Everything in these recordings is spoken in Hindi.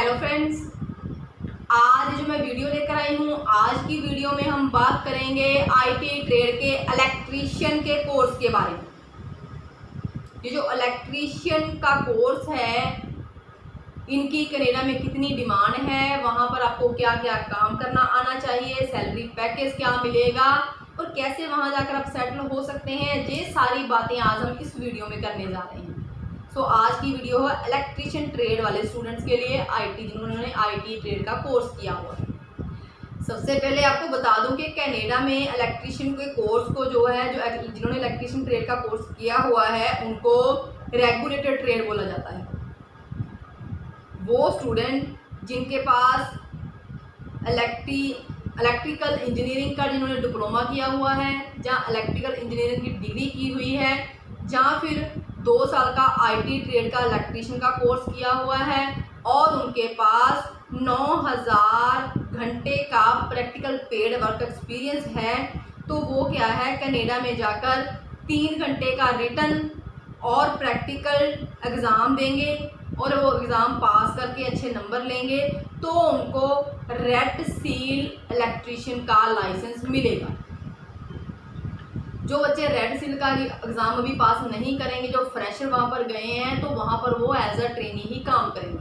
हेलो फ्रेंड्स, आज जो मैं वीडियो लेकर आई हूँ, आज की वीडियो में हम बात करेंगे आईटी ट्रेड के इलेक्ट्रीशियन के कोर्स के बारे में। ये जो इलेक्ट्रीशियन का कोर्स है, इनकी कनाडा में कितनी डिमांड है, वहाँ पर आपको क्या क्या काम करना आना चाहिए, सैलरी पैकेज क्या मिलेगा और कैसे वहाँ जाकर आप सेटल हो सकते हैं, ये सारी बातें आज हम इस वीडियो में करने जा रहे हैं। आज की वीडियो है इलेक्ट्रीशियन ट्रेड वाले स्टूडेंट्स के लिए, जिन्होंने आईटी ट्रेड का कोर्स किया हुआ है। सबसे पहले आपको बता दूं कि कनाडा में इलेक्ट्रीशियन के कोर्स को जिन्होंने इलेक्ट्रीशियन ट्रेड का कोर्स किया हुआ है, उनको रेगुलेटेड ट्रेड बोला जाता है। वो स्टूडेंट जिनके पास इलेक्ट्रिकल इंजीनियरिंग का जिन्होंने डिप्लोमा किया हुआ है, जहाँ इलेक्ट्रिकल इंजीनियरिंग की डिग्री की हुई है, जहाँ फिर 2 साल का आईटी ट्रेड का इलेक्ट्रीशियन का कोर्स किया हुआ है और उनके पास 9000 घंटे का प्रैक्टिकल पेड वर्क एक्सपीरियंस है, तो वो क्या है, कनाडा में जाकर 3 घंटे का रिटन और प्रैक्टिकल एग्ज़ाम देंगे और वो एग्ज़ाम पास करके अच्छे नंबर लेंगे तो उनको रेड सील इलेक्ट्रीशियन का लाइसेंस मिलेगा। जो बच्चे रेड सील का एग्ज़ाम अभी पास नहीं करेंगे, जो फ्रेशर वहाँ पर गए हैं, तो वहाँ पर वो एज अ ट्रेनी ही काम करेंगे,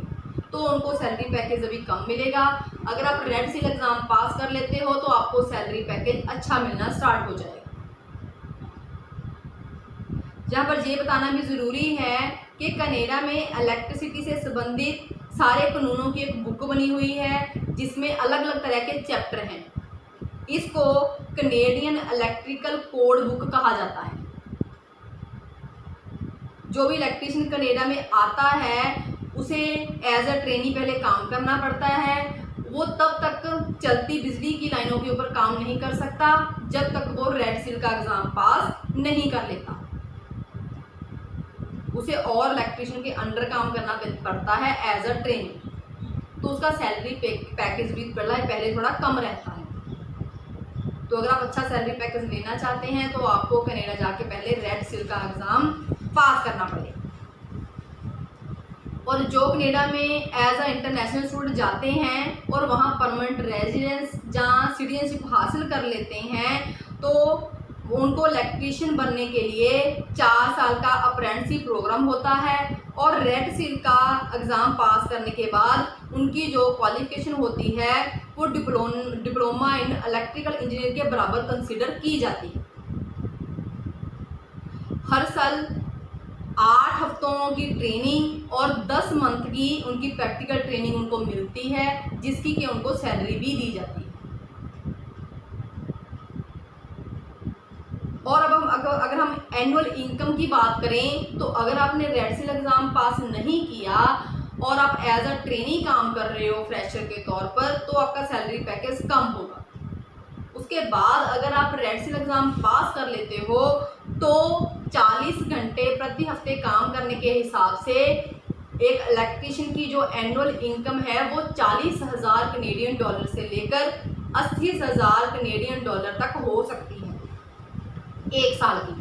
तो उनको सैलरी पैकेज अभी कम मिलेगा। अगर आप रेड सील एग्ज़ाम पास कर लेते हो तो आपको सैलरी पैकेज अच्छा मिलना स्टार्ट हो जाएगा। जहाँ पर ये बताना भी ज़रूरी है कि कनाडा में इलेक्ट्रिसिटी से संबंधित सारे कानूनों की एक बुक बनी हुई है, जिसमें अलग अलग तरह के चैप्टर हैं। इसको कनेडियन इलेक्ट्रिकल कोड बुक कहा जाता है। जो भी इलेक्ट्रीशियन कनाडा में आता है, उसे एज अ ट्रेनी पहले काम करना पड़ता है। वो तब तक चलती बिजली की लाइनों के ऊपर काम नहीं कर सकता जब तक वो रेड सील का एग्ज़ाम पास नहीं कर लेता। उसे और इलेक्ट्रीशियन के अंडर काम करना पड़ता है एज अ ट्रेनी, तो उसका सैलरी पैकेज भी पहले थोड़ा कम रहता है। तो अगर आप अच्छा सैलरी पैकेज लेना चाहते हैं तो आपको कनाडा जाके पहले रेड सील का एग्ज़ाम पास करना पड़ेगा। और जो कनाडा में एज अ इंटरनेशनल स्टूडेंट जाते हैं और वहाँ परमानेंट रेजिडेंस जहाँ सिटीजनशिप हासिल कर लेते हैं, तो उनको इलेक्ट्रीशियन बनने के लिए 4 साल का अप्रेंटिसशिप प्रोग्राम होता है और रेड सील का एग्ज़ाम पास करने के बाद उनकी जो क्वालिफिकेशन होती है वो डिप्लोमा इन इलेक्ट्रिकल इंजीनियर के बराबर कंसीडर की जाती है। हर साल 8 हफ्तों की ट्रेनिंग और 10 मंथ की उनकी प्रैक्टिकल ट्रेनिंग उनको मिलती है, जिसकी कि उनको सैलरी भी दी जाती है। और अब अगर हम एनुअल इनकम की बात करें, तो अगर आपने रेड सील एग्ज़ाम पास नहीं किया और आप एज अ ट्रेनी काम कर रहे हो फ्रेशर के तौर पर, तो आपका सैलरी पैकेज कम होगा। उसके बाद अगर आप रेड सील एग्ज़ाम पास कर लेते हो तो 40 घंटे प्रति हफ्ते काम करने के हिसाब से एक इलेक्ट्रीशियन की जो एनुअल इनकम है वो 40,000 कनेडियन डॉलर से लेकर 80,000 कनेडियन डॉलर तक हो सकती है 1 साल की।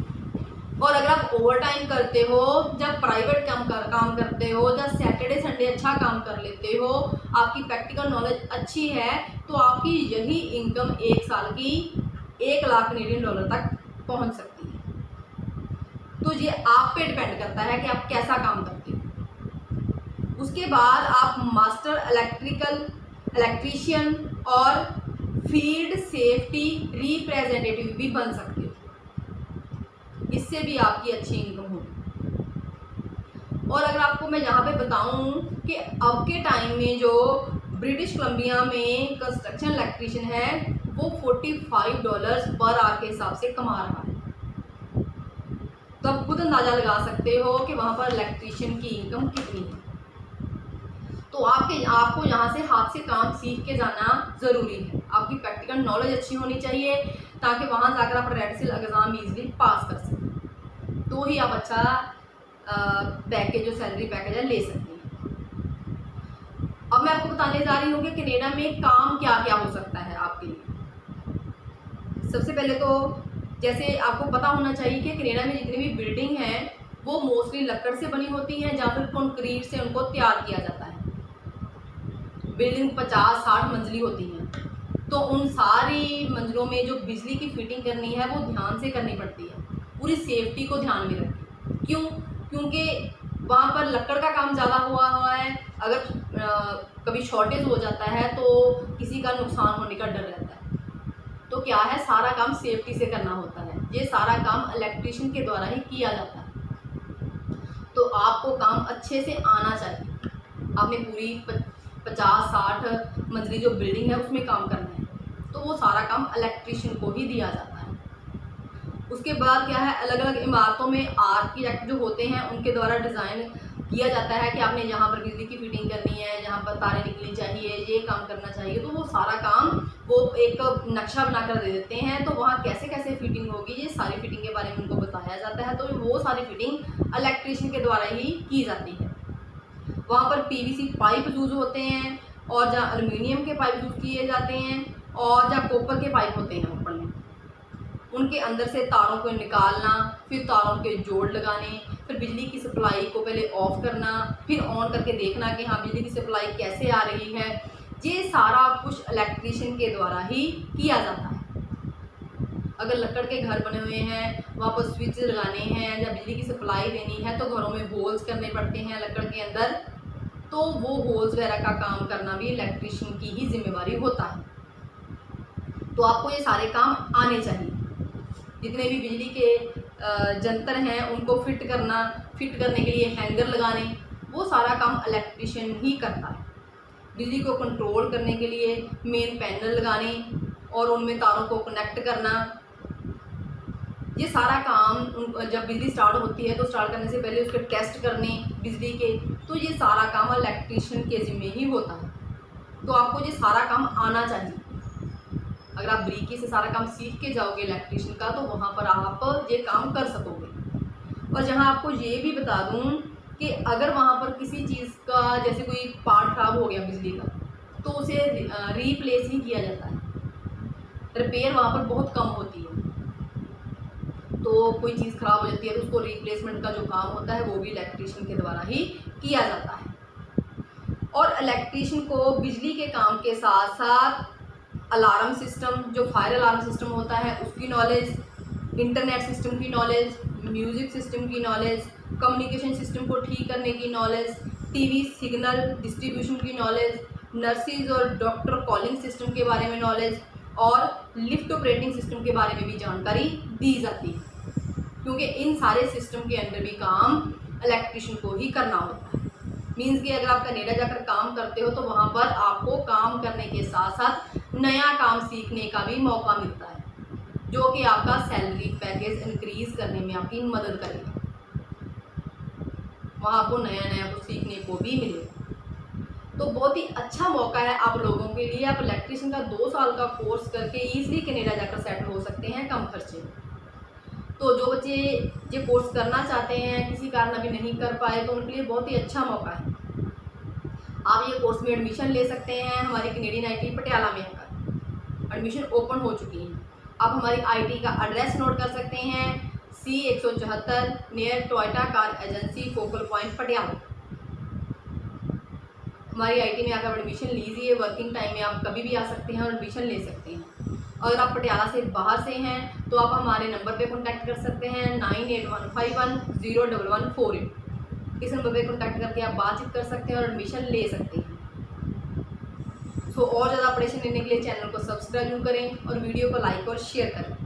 और अगर आप ओवर टाइम करते हो, जब प्राइवेट काम करते हो, जब सैटरडे संडे अच्छा काम कर लेते हो, आपकी प्रैक्टिकल नॉलेज अच्छी है, तो आपकी यही इनकम 1 साल की 1 लाख कनेडियन डॉलर तक पहुंच सकती है। तो ये आप पे डिपेंड करता है कि आप कैसा काम करते हो। उसके बाद आप मास्टर इलेक्ट्रीशियन और फील्ड सेफ्टी रिप्रेजेंटेटिव भी बन सकते हो, इससे भी आपकी अच्छी इनकम होगी। और अगर आपको मैं यहाँ पे बताऊँ कि अब के टाइम में जो ब्रिटिश कोलंबिया में कंस्ट्रक्शन इलेक्ट्रीशियन है वो $45 पर आवर के हिसाब से कमा रहा है, तो आप खुद अंदाज़ा लगा सकते हो कि वहाँ पर इलेक्ट्रीशियन की इनकम कितनी है। तो आपको यहाँ से हाथ से काम सीख के जाना ज़रूरी है। आपकी प्रैक्टिकल नॉलेज अच्छी होनी चाहिए ताकि वहाँ जाकर आप रेड सील एग्ज़ाम ईजिली पास कर सकें, तो ही आप अच्छा पैकेज जो सैलरी पैकेज है ले सकते हैं। अब मैं आपको बताने जा रही हूँ कि कनाडा में काम क्या क्या हो सकता है आपके लिए। सबसे पहले तो जैसे आपको पता होना चाहिए कि कनाडा में जितनी भी बिल्डिंग हैं वो मोस्टली लकड़ से बनी होती हैं या फिर कंक्रीट से उनको तैयार किया जाता है। बिल्डिंग 50-60 मंजिली होती हैं, तो उन सारी मंजिलों में जो बिजली की फिटिंग करनी है वो ध्यान से करनी पड़ती है, पूरी सेफ्टी को ध्यान में रख के। क्यों? क्योंकि वहाँ पर लकड़ का काम ज़्यादा हुआ है, अगर कभी शॉर्टेज हो जाता है तो किसी का नुकसान होने का डर रहता है। तो क्या है, सारा काम सेफ्टी से करना होता है, ये सारा काम इलेक्ट्रिशियन के द्वारा ही किया जाता है। तो आपको काम अच्छे से आना चाहिए। आपने पूरी 50-60 मंजिली जो बिल्डिंग है उसमें काम करना है, तो वो सारा काम इलेक्ट्रिशियन को ही दिया जाता है। उसके बाद क्या है, अलग अलग इमारतों में आर्किटेक्ट जो होते हैं उनके द्वारा डिज़ाइन किया जाता है कि आपने यहाँ पर बिजली की फिटिंग करनी है, यहाँ पर तारें निकलनी चाहिए, ये काम करना चाहिए। तो वो सारा काम वो एक नक्शा बनाकर दे देते हैं, तो वहाँ कैसे कैसे फिटिंग होगी ये सारी फिटिंग के बारे में उनको बताया जाता है। तो वो सारी फिटिंग इलेक्ट्रिशियन के द्वारा ही की जाती है। वहाँ पर पीवीसी पाइप यूज़ होते हैं, और जहाँ एल्युमिनियम के पाइप यूज़ किए जाते हैं, और जहाँ कॉपर के पाइप होते हैं ऊपर में, उनके अंदर से तारों को निकालना, फिर तारों के जोड़ लगाने, फिर बिजली की सप्लाई को पहले ऑफ करना, फिर ऑन करके देखना कि हाँ बिजली की सप्लाई कैसे आ रही है। ये सारा कुछ इलेक्ट्रिशियन के द्वारा ही किया जाता है। अगर लकड़ के घर बने हुए हैं, वहाँ पर स्विच लगाने हैं या बिजली की सप्लाई देनी है, तो घरों में होल्स करने पड़ते हैं लकड़ के अंदर, तो वो होल्स वगैरह का काम करना भी इलेक्ट्रिशियन की ही जिम्मेवारी होता है। तो आपको ये सारे काम आने चाहिए। जितने भी बिजली के जंतर हैं उनको फिट करने के लिए हैंगर लगाने, वो सारा काम इलेक्ट्रिशियन ही करता है। बिजली को कंट्रोल करने के लिए मेन पैनल लगाने और उनमें तारों को कनेक्ट करना, ये सारा काम जब बिजली स्टार्ट होती है तो स्टार्ट करने से पहले उसके टेस्ट करने बिजली के, तो ये सारा काम इलेक्ट्रिशियन के ज़िम्मे ही होता है। तो आपको ये सारा काम आना चाहिए। अगर आप बारीकी से सारा काम सीख के जाओगे इलेक्ट्रिशियन का, तो वहाँ पर आप ये काम कर सकोगे। और जहाँ आपको ये भी बता दूँ कि अगर वहाँ पर किसी चीज़ का जैसे कोई पार्ट ख़राब हो गया बिजली का, तो उसे रीप्लेस ही किया जाता है, रिपेयर वहाँ पर बहुत कम होती है। तो कोई चीज़ ख़राब हो जाती है तो उसको रिप्लेसमेंट का जो काम होता है वो भी इलेक्ट्रिशियन के द्वारा ही किया जाता है। और इलेक्ट्रिशियन को बिजली के काम के साथ साथ अलार्म सिस्टम, जो फायर अलार्म सिस्टम होता है उसकी नॉलेज, इंटरनेट सिस्टम की नॉलेज, म्यूज़िक सिस्टम की नॉलेज, कम्युनिकेशन सिस्टम को ठीक करने की नॉलेज, टीवी सिग्नल डिस्ट्रीब्यूशन की नॉलेज, नर्सिस और डॉक्टर कॉलिंग सिस्टम के बारे में नॉलेज, और लिफ्ट ऑपरेटिंग सिस्टम के बारे में भी जानकारी दी जाती है। क्योंकि इन सारे सिस्टम के अंदर भी काम इलेक्ट्रिशियन को ही करना होता है। मीन्स कि अगर आप कनाडा जाकर काम करते हो तो वहाँ पर आपको काम करने के साथ साथ नया काम सीखने का भी मौका मिलता है, जो कि आपका सैलरी पैकेज इंक्रीज़ करने में आपकी मदद करेगा। वहाँ आपको नया नया कुछ सीखने को भी मिलेगा। तो बहुत ही अच्छा मौका है आप लोगों के लिए। आप इलेक्ट्रिशियन का 2 साल का कोर्स करके ईजिली कनाडा जाकर सेटल हो सकते हैं कम खर्चे में। तो जो बच्चे ये कोर्स करना चाहते हैं, किसी कारण अभी नहीं कर पाए, तो उनके लिए बहुत ही अच्छा मौका है। आप ये कोर्स में एडमिशन ले सकते हैं हमारी कैनेडियन आईटी पटियाला में आकर। एडमिशन ओपन हो चुकी है। आप हमारी आईटी का एड्रेस नोट कर सकते हैं, C174 near Toyota car agency focal point Patiala. हमारी आईटी में आकर एडमिशन लीजिए। वर्किंग टाइम में आप कभी भी आ सकते हैं और एडमिशन ले सकते हैं। अगर आप पटियाला से बाहर से हैं तो आप हमारे नंबर पे कॉन्टैक्ट कर सकते हैं 9815101148। इस नंबर पे कॉन्टैक्ट करके आप बातचीत कर सकते हैं और एडमिशन ले सकते हैं। और ज़्यादा अपडेशन लेने के लिए चैनल को सब्सक्राइब करें और वीडियो को लाइक और शेयर करें।